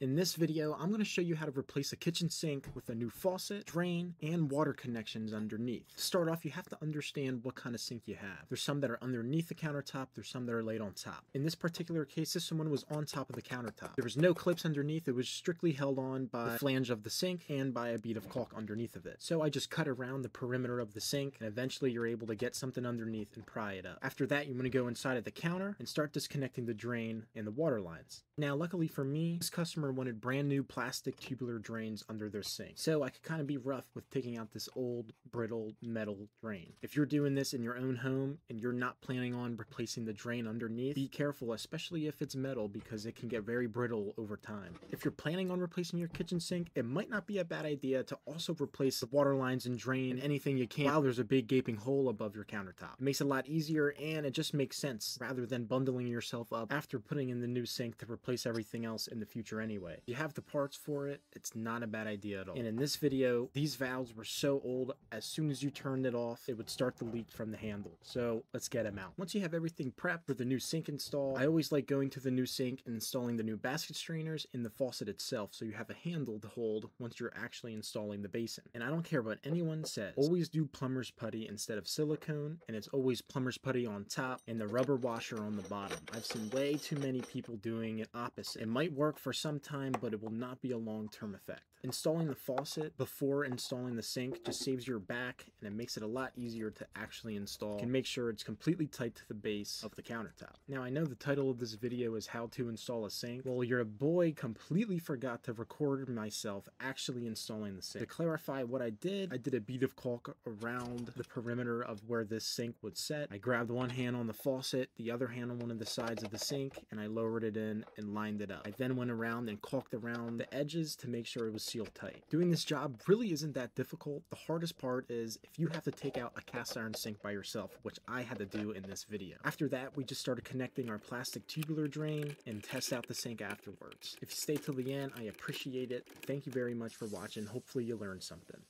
In this video, I'm going to show you how to replace a kitchen sink with a new faucet, drain, and water connections underneath. To start off, you have to understand what kind of sink you have. There's some that are underneath the countertop, there's some that are laid on top. In this particular case, this one was on top of the countertop. There was no clips underneath, it was strictly held on by the flange of the sink and by a bead of caulk underneath of it. So I just cut around the perimeter of the sink, and eventually you're able to get something underneath and pry it up. After that, you want to go inside of the counter and start disconnecting the drain and the water lines. Now, luckily for me, this customer wanted brand new plastic tubular drains under their sink, so I could kind of be rough with taking out this old brittle metal drain. If you're doing this in your own home and you're not planning on replacing the drain underneath, be careful, especially if it's metal, because it can get very brittle over time. If you're planning on replacing your kitchen sink, it might not be a bad idea to also replace the water lines and drain and anything you can while there's a big gaping hole above your countertop. It makes it a lot easier, and it just makes sense rather than bundling yourself up after putting in the new sink to replace everything else in the future anyway. If you have the parts for it, it's not a bad idea at all. And in this video, these valves were so old, as soon as you turned it off, it would start to leak from the handle. So let's get them out. Once you have everything prepped for the new sink install, I always like going to the new sink and installing the new basket strainers in the faucet itself, so you have a handle to hold once you're actually installing the basin. And I don't care what anyone says, always do plumber's putty instead of silicone, and it's always plumber's putty on top and the rubber washer on the bottom. I've seen way too many people doing it opposite. It might work for some time, but it will not be a long-term effect. Installing the faucet before installing the sink just saves your back, and it makes it a lot easier to actually install. You can make sure it's completely tight to the base of the countertop. Now, I know the title of this video is how to install a sink. Well, your boy completely forgot to record myself actually installing the sink. To clarify what I did a bead of caulk around the perimeter of where this sink would set. I grabbed one hand on the faucet, the other hand on one of the sides of the sink, and I lowered it in and lined it up. I then went around and caulked around the edges to make sure it was sealed tight. Doing this job really isn't that difficult. The hardest part is if you have to take out a cast iron sink by yourself, which I had to do in this video. After that, we just started connecting our plastic tubular drain and test out the sink afterwards. If you stay till the end, I appreciate it. Thank you very much for watching. Hopefully you learned something.